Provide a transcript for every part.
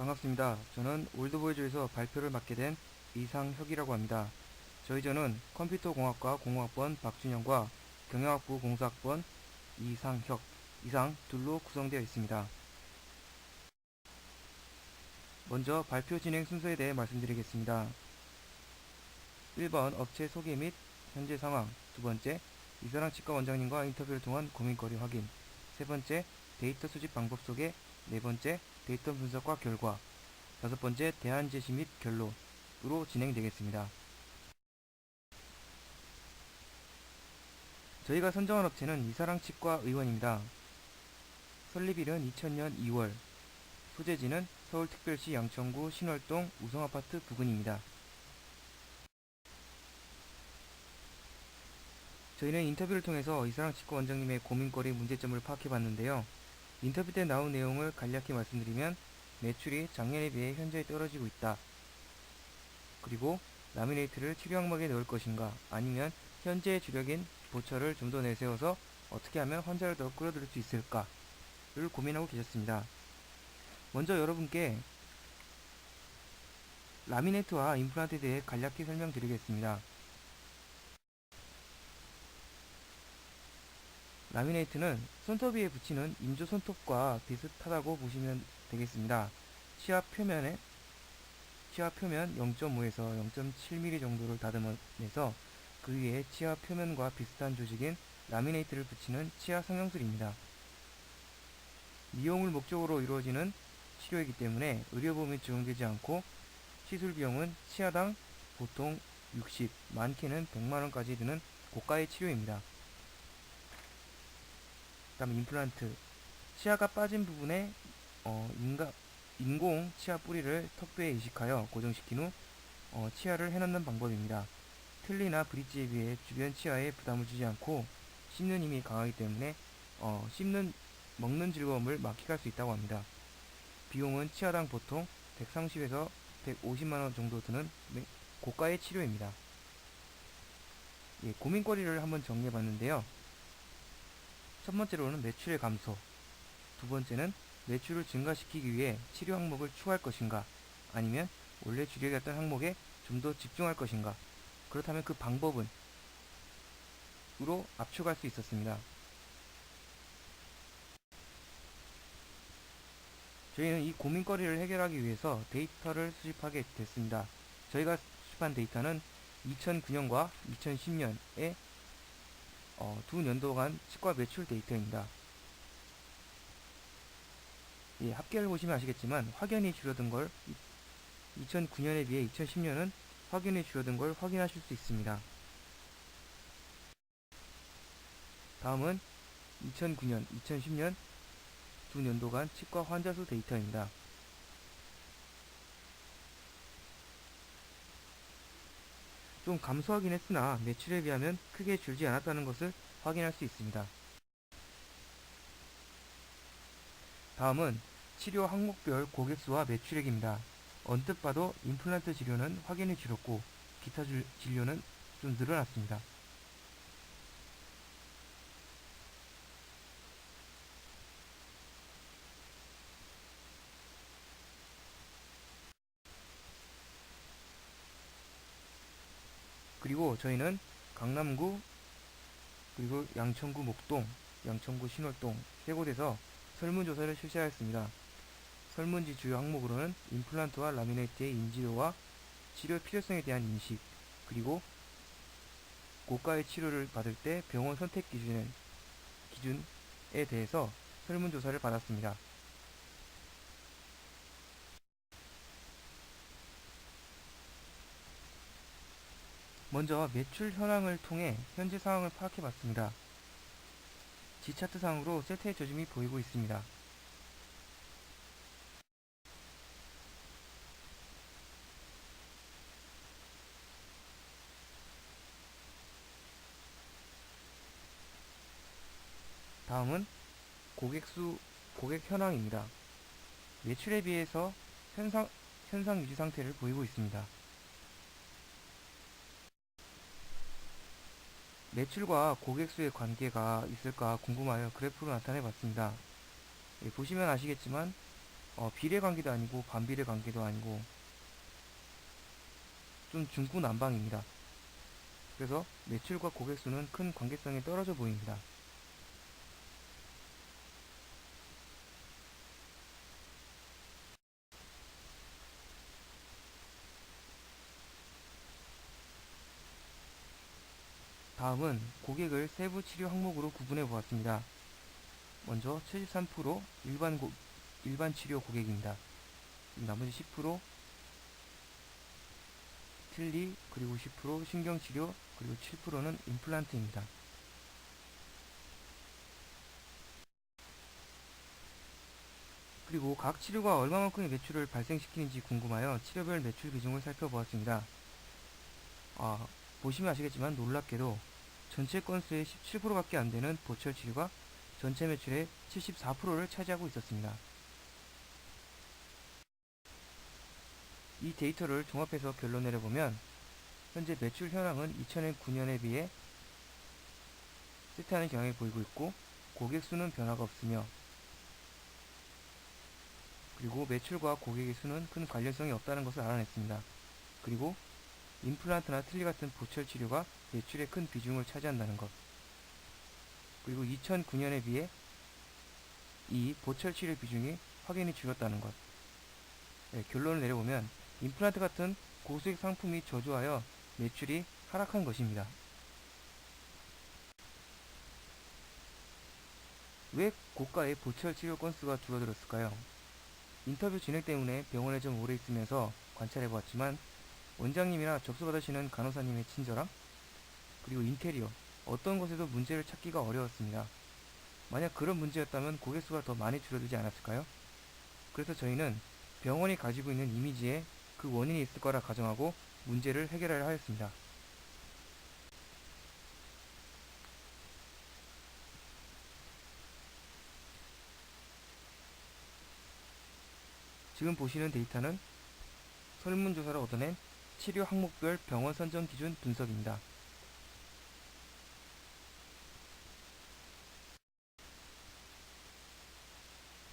반갑습니다. 저는 올드보이즈에서 발표를 맡게 된 이상혁이라고 합니다. 저희 저는 컴퓨터공학과 공학번 박준영과 경영학부 공사학번 이상혁, 이상 둘로 구성되어 있습니다. 먼저 발표 진행 순서에 대해 말씀드리겠습니다. 1번 업체 소개 및 현재 상황, 두 번째 이사랑 치과 원장님과 인터뷰를 통한 고민거리 확인, 세 번째 데이터 수집 방법 소개, 네 번째 데이터 분석과 결과, 다섯 번째 대안 제시 및 결론으로 진행되겠습니다. 저희가 선정한 업체는 이사랑 치과 의원입니다. 설립일은 2000년 2월, 소재지는 서울특별시 양천구 신월동 우성아파트 부근입니다. 저희는 인터뷰를 통해서 이사랑 치과 원장님의 고민거리 문제점을 파악해봤는데요. 인터뷰 때 나온 내용을 간략히 말씀드리면 매출이 작년에 비해 현저히 떨어지고 있다. 그리고 라미네이트를 치료 항목에 넣을 것인가, 아니면 현재의 주력인 보철을 좀 더 내세워서 어떻게 하면 환자를 더 끌어들일 수 있을까를 고민하고 계셨습니다. 먼저 여러분께 라미네이트와 임플란트에 대해 간략히 설명드리겠습니다. 라미네이트는 손톱 위에 붙이는 인조 손톱과 비슷하다고 보시면 되겠습니다. 치아 표면 0.5에서 0.7mm 정도를 다듬어내서 그 위에 치아 표면과 비슷한 조직인 라미네이트를 붙이는 치아 성형술입니다. 미용을 목적으로 이루어지는 치료이기 때문에 의료보험이 적용되지 않고 시술 비용은 치아당 보통 60, 많게는 100만원까지 드는 고가의 치료입니다. 다음 임플란트. 치아가 빠진 부분에 인공 치아 뿌리를 턱뼈에 이식하여 고정시킨 후 치아를 해넣는 방법입니다. 틀니나 브릿지에 비해 주변 치아에 부담을 주지 않고 씹는 힘이 강하기 때문에 먹는 즐거움을 만끽할 수 있다고 합니다. 비용은 치아당 보통 130에서 150만원 정도 드는 고가의 치료입니다. 예, 고민거리를 한번 정리해봤는데요. 첫 번째로는 매출의 감소, 두 번째는 매출을 증가시키기 위해 치료 항목을 추가할 것인가, 아니면 원래 주력이었던 항목에 좀 더 집중할 것인가, 그렇다면 그 방법은 으로 압축할 수 있었습니다. 저희는 이 고민거리를 해결하기 위해서 데이터를 수집하게 됐습니다. 저희가 수집한 데이터는 2009년과 2010년의 두 년도간 치과 매출 데이터입니다. 예, 합계를 보시면 아시겠지만 확연히 줄어든 걸 2009년에 비해 2010년은 확연히 줄어든 걸 확인하실 수 있습니다. 다음은 2009년, 2010년 두 년도간 치과 환자 수 데이터입니다. 좀 감소하긴 했으나 매출에 비하면 크게 줄지 않았다는 것을 확인할 수 있습니다. 다음은 치료 항목별 고객수와 매출액입니다. 언뜻 봐도 임플란트 진료는 확연히 줄었고 기타 진료는 좀 늘어났습니다. 그리고 저희는 강남구, 그리고 양천구 목동, 양천구 신월동 세 곳에서 설문조사를 실시하였습니다. 설문지 주요 항목으로는 임플란트와 라미네이트의 인지도와 치료 필요성에 대한 인식, 그리고 고가의 치료를 받을 때 병원 선택 기준에 대해서 설문조사를 받았습니다. 먼저 매출 현황을 통해 현재 상황을 파악해 봤습니다. G차트상으로 세트의 조짐이 보이고 있습니다. 다음은 고객 현황입니다. 매출에 비해서 현상 유지 상태를 보이고 있습니다. 매출과 고객 수의 관계가 있을까 궁금하여 그래프로 나타내 봤습니다. 예, 보시면 아시겠지만 비례 관계도 아니고 반비례 관계도 아니고 좀 중구난방입니다. 그래서 매출과 고객 수는 큰 관계성이 떨어져 보입니다. 다음은 고객을 세부 치료 항목으로 구분해 보았습니다. 먼저 73% 일반 치료 고객입니다. 나머지 10% 틀니, 그리고 10% 신경치료, 그리고 7%는 임플란트입니다. 그리고 각 치료가 얼마만큼의 매출을 발생시키는지 궁금하여 치료별 매출 비중을 살펴보았습니다. 아, 보시면 아시겠지만 놀랍게도 전체 건수의 17%밖에 안 되는 보철 치료가 전체 매출의 74%를 차지하고 있었습니다. 이 데이터를 종합해서 결론 내려보면 현재 매출 현황은 2009년에 비해 쇠퇴하는 경향이 보이고 있고, 고객 수는 변화가 없으며, 그리고 매출과 고객의 수는 큰 관련성이 없다는 것을 알아냈습니다. 그리고 임플란트나 틀니 같은 보철 치료가 매출의 큰 비중을 차지한다는 것, 그리고 2009년에 비해 이 보철 치료 비중이 확연히 줄었다는 것. 네, 결론을 내려보면 임플란트 같은 고수익 상품이 저조하여 매출이 하락한 것입니다. 왜 고가의 보철 치료 건수가 줄어들었을까요? 인터뷰 진행 때문에 병원에 좀 오래 있으면서 관찰해보았지만, 원장님이나 접수받으시는 간호사님의 친절함, 그리고 인테리어, 어떤 것에도 문제를 찾기가 어려웠습니다. 만약 그런 문제였다면 고객 수가 더 많이 줄어들지 않았을까요? 그래서 저희는 병원이 가지고 있는 이미지에 그 원인이 있을 거라 가정하고 문제를 해결하려 하였습니다. 지금 보시는 데이터는 설문조사를 얻어낸 치료 항목별 병원 선정 기준 분석입니다.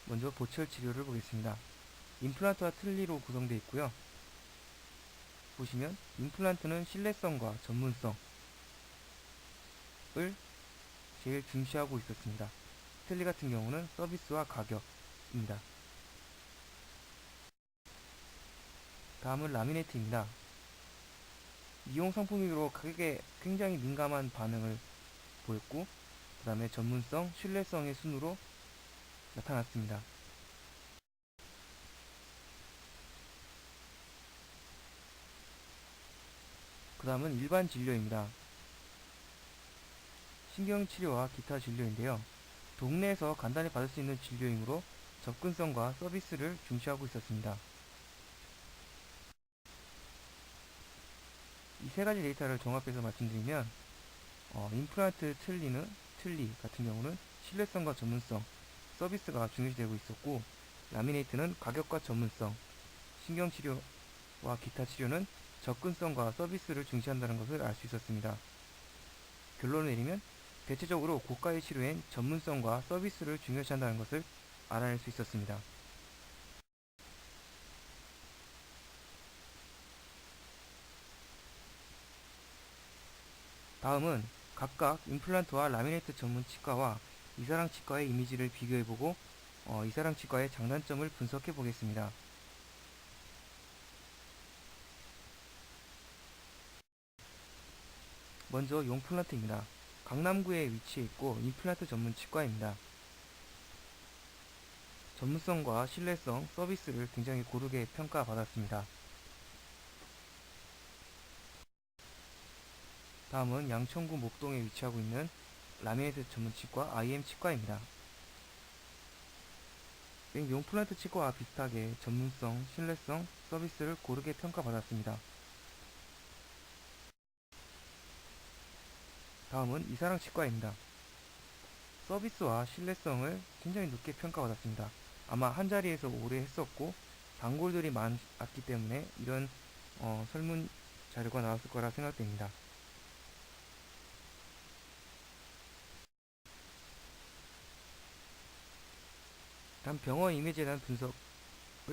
먼저 보철 치료를 보겠습니다. 임플란트와 틀니로 구성되어 있고요. 보시면 임플란트는 신뢰성과 전문성을 제일 중시하고 있었습니다. 틀니 같은 경우는 서비스와 가격입니다. 다음은 라미네이트입니다. 이용 상품으로 가격에 굉장히 민감한 반응을 보였고, 그 다음에 전문성, 신뢰성의 순으로 나타났습니다. 그 다음은 일반 진료입니다. 신경치료와 기타 진료인데요. 동네에서 간단히 받을 수 있는 진료이므로 접근성과 서비스를 중시하고 있었습니다. 이 세 가지 데이터를 종합해서 말씀드리면, 임플란트 틀니 같은 경우는 신뢰성과 전문성, 서비스가 중요시되고 있었고, 라미네이트는 가격과 전문성, 신경치료와 기타 치료는 접근성과 서비스를 중시한다는 것을 알 수 있었습니다. 결론을 내리면 대체적으로 고가의 치료엔 전문성과 서비스를 중요시한다는 것을 알아낼 수 있었습니다. 다음은 각각 임플란트와 라미네이트 전문 치과와 이사랑 치과의 이미지를 비교해보고 이사랑 치과의 장단점을 분석해 보겠습니다. 먼저 용플란트입니다. 강남구에 위치해 있고 임플란트 전문 치과입니다. 전문성과 신뢰성, 서비스를 굉장히 고르게 평가받았습니다. 다음은 양천구 목동에 위치하고 있는 라미네이트 전문 치과 IM 치과입니다. 용플란트 치과와 비슷하게 전문성, 신뢰성, 서비스를 고르게 평가받았습니다. 다음은 이사랑 치과입니다. 서비스와 신뢰성을 굉장히 높게 평가받았습니다. 아마 한자리에서 오래 했었고 단골들이 많았기 때문에 이런 설문 자료가 나왔을 거라 생각됩니다. 다음 병원 이미지에 대한 분석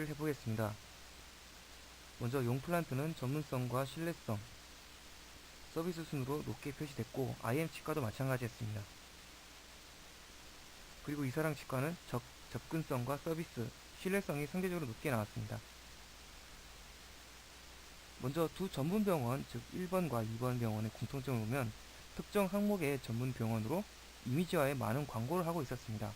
해보겠습니다. 먼저 용플란트는 전문성과 신뢰성, 서비스 순으로 높게 표시됐고 IM 치과도 마찬가지였습니다. 그리고 이사랑 치과는 접근성과 서비스, 신뢰성이 상대적으로 높게 나왔습니다. 먼저 두 전문 병원, 즉 1번과 2번 병원의 공통점을 보면 특정 항목의 전문 병원으로 이미지화에 많은 광고를 하고 있었습니다.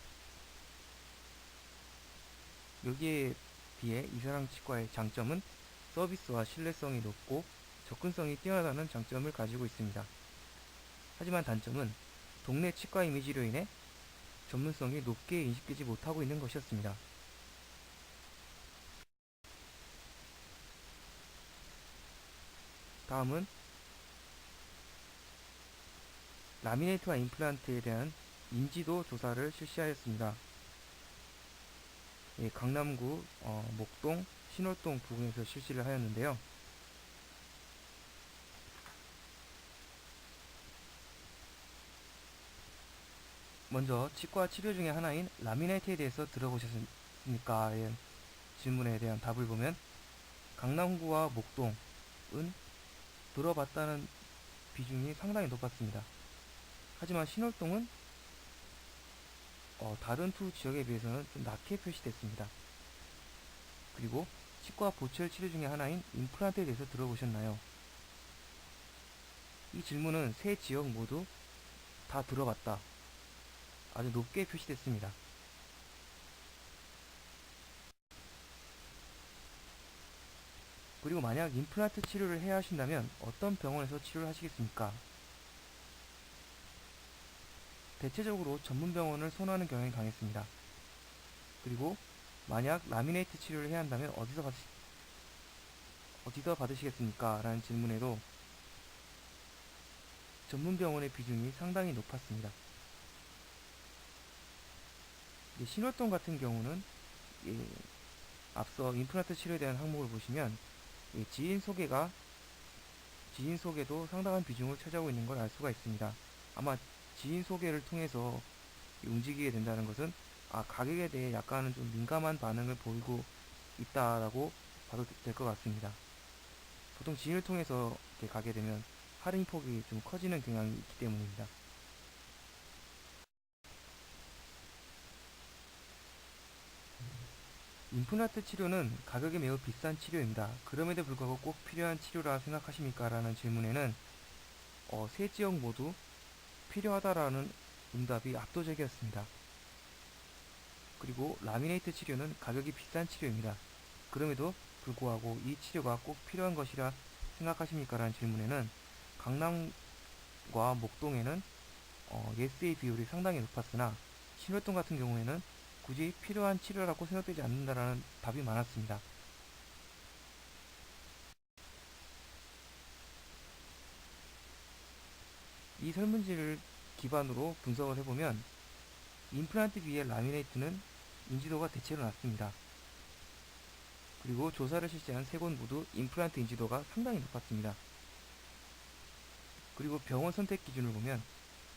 여기에 비해 이사랑 치과의 장점은 서비스와 신뢰성이 높고 접근성이 뛰어나다는 장점을 가지고 있습니다. 하지만 단점은 동네 치과 이미지로 인해 전문성이 높게 인식되지 못하고 있는 것이었습니다. 다음은 라미네이트와 임플란트에 대한 인지도 조사를 실시하였습니다. 예, 강남구 목동, 신월동 부근에서 실시를 하였는데요. 먼저 치과 치료 중에 하나인 라미네이트에 대해서 들어보셨습니까? 의 질문에 대한 답을 보면 강남구와 목동은 들어봤다는 비중이 상당히 높았습니다. 하지만 신월동은 다른 두 지역에 비해서는 좀 낮게 표시됐습니다. 그리고 치과 보철 치료 중에 하나인 임플란트에 대해서 들어보셨나요? 이 질문은 세 지역 모두 다 들어봤다. 아주 높게 표시됐습니다. 그리고 만약 임플란트 치료를 해야 하신다면 어떤 병원에서 치료를 하시겠습니까? 대체적으로 전문 병원을 선호하는 경향이 강했습니다. 그리고 만약 라미네이트 치료를 해야 한다면 어디서 받으시겠습니까? 라는 질문에도 전문 병원의 비중이 상당히 높았습니다. 신월동 같은 경우는 앞서 임플란트 치료에 대한 항목을 보시면 지인 소개도 상당한 비중을 차지하고 있는 걸 알 수가 있습니다. 아마 지인 소개를 통해서 움직이게 된다는 것은 가격에 대해 약간은 좀 민감한 반응을 보이고 있다라고 봐도 될 것 같습니다. 보통 지인을 통해서 이렇게 가게 되면 할인 폭이 좀 커지는 경향이 있기 때문입니다. 임플란트 치료는 가격이 매우 비싼 치료입니다. 그럼에도 불구하고 꼭 필요한 치료라 생각하십니까? 라는 질문에는 세 지역 모두 필요하다라는 응답이 압도적이었습니다. 그리고 라미네이트 치료는 가격이 비싼 치료입니다. 그럼에도 불구하고 이 치료가 꼭 필요한 것이라 생각하십니까? 라는 질문에는 강남과 목동에는 예스의 비율이 상당히 높았으나 신월동 같은 경우에는 굳이 필요한 치료라고 생각되지 않는다라는 답이 많았습니다. 이 설문지를 기반으로 분석을 해보면 임플란트 비의 라미네이트는 인지도가 대체로 낮습니다. 그리고 조사를 실시한 세 곳 모두 임플란트 인지도가 상당히 높았습니다. 그리고 병원 선택 기준을 보면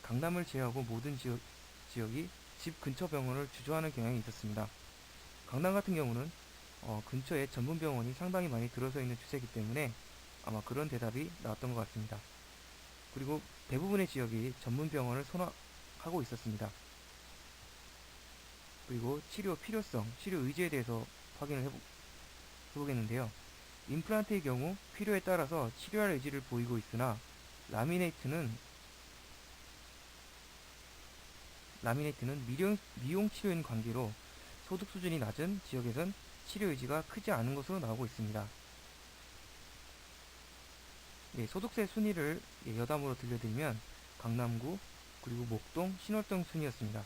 강남을 제외하고 모든 지역이 집 근처 병원을 주저하는 경향이 있었습니다. 강남 같은 경우는 근처에 전문 병원이 상당히 많이 들어서 있는 추세이기 때문에 아마 그런 대답이 나왔던 것 같습니다. 그리고 대부분의 지역이 전문 병원을 선호하고 있었습니다. 그리고 치료 필요성, 치료 의지에 대해서 확인을 해보겠는데요. 임플란트의 경우 필요에 따라서 치료할 의지를 보이고 있으나 라미네이트는 미용 치료인 관계로 소득 수준이 낮은 지역에선 치료 의지가 크지 않은 것으로 나오고 있습니다. 소득세 순위를 여담으로 들려드리면 강남구, 그리고 목동, 신월동 순이었습니다.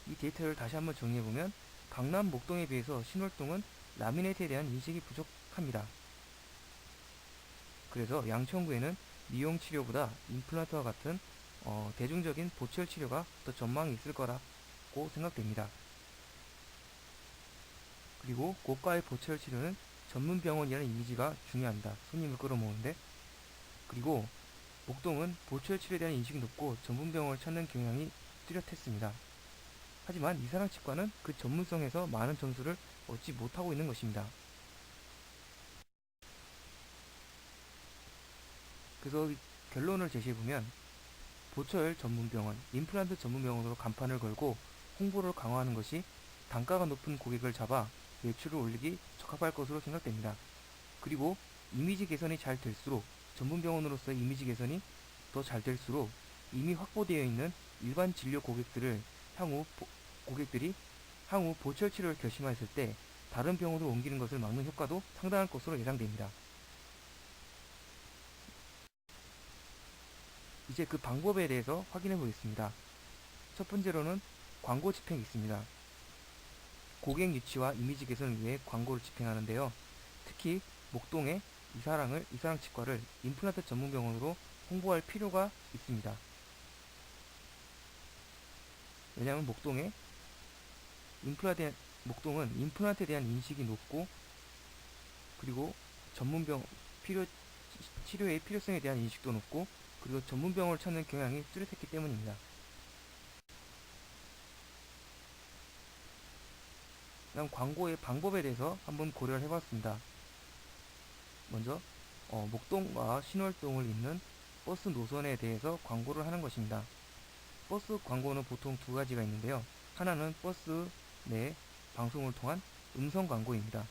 이 데이터를 다시 한번 정리해보면 강남, 목동에 비해서 신월동은 라미네이트에 대한 인식이 부족합니다. 그래서 양천구에는 미용 치료보다 임플란트와 같은 대중적인 보철 치료가 더 전망이 있을 거라고 생각됩니다. 그리고 고가의 보철 치료는 전문 병원이라는 이미지가 중요합니다. 손님을 끌어모으는데. 그리고 목동은 보철 치료에 대한 인식이 높고 전문병원을 찾는 경향이 뚜렷했습니다. 하지만 이사랑치과는 그 전문성에서 많은 점수를 얻지 못하고 있는 것입니다. 그래서 결론을 제시해보면 보철 전문병원, 임플란트 전문병원으로 간판을 걸고 홍보를 강화하는 것이 단가가 높은 고객을 잡아 매출을 올리기 적합할 것으로 생각됩니다. 그리고 이미지 개선이 잘 될수록 전문병원으로서의 이미지 개선이 더 잘 될수록 이미 확보되어 있는 일반 진료 고객들이 향후 보철 치료를 결심하였을 때 다른 병원으로 옮기는 것을 막는 효과도 상당할 것으로 예상됩니다. 이제 그 방법에 대해서 확인해 보겠습니다. 첫 번째로는 광고 집행이 있습니다. 고객 유치와 이미지 개선을 위해 광고를 집행하는데요. 특히 목동의 이사랑 치과를 임플란트 전문병원으로 홍보할 필요가 있습니다. 왜냐하면 목동은 임플란트에 대한 인식이 높고 그리고 전문병 치료의 필요성에 대한 인식도 높고 그리고 전문병원을 찾는 경향이 뚜렷했기 때문입니다. 다음 광고의 방법에 대해서 한번 고려를 해봤습니다. 먼저 목동과 신월동을 잇는 버스 노선에 대해서 광고를 하는 것입니다. 버스 광고는 보통 두 가지가 있는데요. 하나는 버스 내 방송을 통한 음성 광고입니다.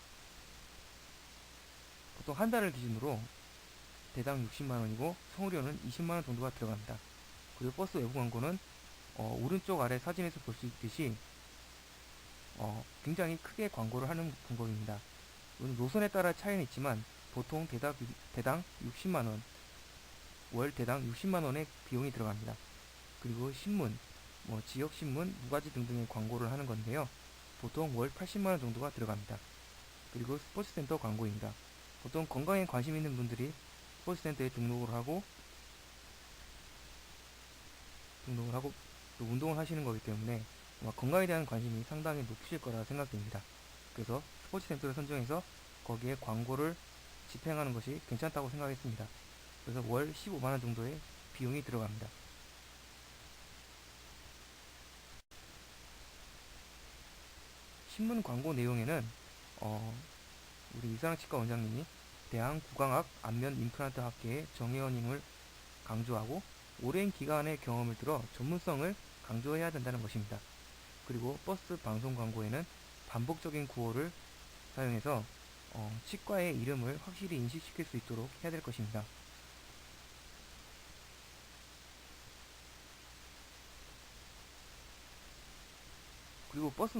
보통 한 달을 기준으로 대당 60만원이고 성우료는 20만원 정도가 들어갑니다. 그리고 버스 외부 광고는 오른쪽 아래 사진에서 볼 수 있듯이 굉장히 크게 광고를 하는 방법입니다. 노선에 따라 차이는 있지만 보통 대당 60만원, 월 대당 60만원의 비용이 들어갑니다. 그리고 신문, 지역신문, 무가지 등등의 광고를 하는 건데요. 보통 월 80만원 정도가 들어갑니다. 그리고 스포츠센터 광고입니다. 보통 건강에 관심 있는 분들이 스포츠센터에 등록을 하고 또 운동을 하시는 거기 때문에 건강에 대한 관심이 상당히 높으실 거라 생각됩니다. 그래서 스포츠센터를 선정해서 거기에 광고를 집행하는 것이 괜찮다고 생각했습니다. 그래서 월 15만원 정도의 비용이 들어갑니다. 신문 광고 내용에는 우리 이사랑치과 원장님이 대한구강학 안면 임플란트 학계의 정회원임을 강조하고 오랜 기간의 경험을 들어 전문성을 강조해야 된다는 것입니다. 그리고 버스 방송 광고에는 반복적인 구호를 사용해서 치과의 이름을 확실히 인식시킬 수 있도록 해야 될 것입니다. 그리고 버스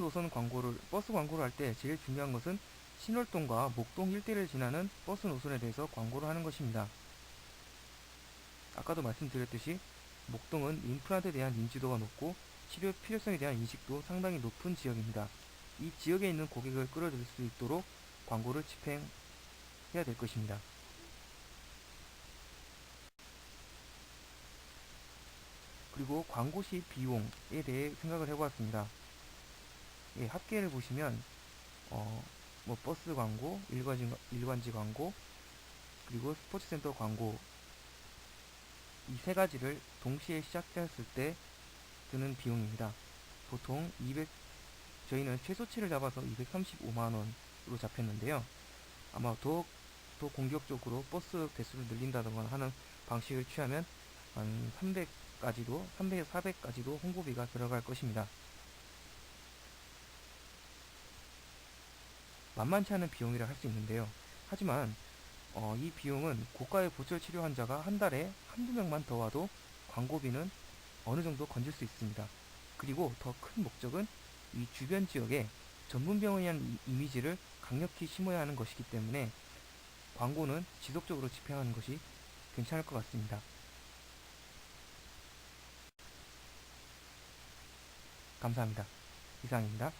광고를 할 때 제일 중요한 것은 신월동과 목동 일대를 지나는 버스 노선에 대해서 광고를 하는 것입니다. 아까도 말씀드렸듯이 목동은 임플란트에 대한 인지도가 높고 치료 필요성에 대한 인식도 상당히 높은 지역입니다. 이 지역에 있는 고객을 끌어들일 수 있도록 광고를 집행해야 될 것입니다. 그리고 광고 시 비용에 대해 생각을 해보았습니다. 예, 합계를 보시면 버스 광고, 일관지 광고, 그리고 스포츠센터 광고 이 세 가지를 동시에 시작했을 때 드는 비용입니다. 보통 저희는 최소치를 잡아서 235만원으로 잡혔는데요. 아마 더 공격적으로 버스 대수를 늘린다던가 하는 방식을 취하면 한 400까지도 홍보비가 들어갈 것입니다. 만만치 않은 비용이라 할 수 있는데요. 하지만 이 비용은 고가의 보철 치료 환자가 한 달에 한두 명만 더 와도 광고비는 어느 정도 건질 수 있습니다. 그리고 더 큰 목적은 이 주변 지역에 전문병원이라는 이미지를 강력히 심어야 하는 것이기 때문에 광고는 지속적으로 집행하는 것이 괜찮을 것 같습니다. 감사합니다. 이상입니다.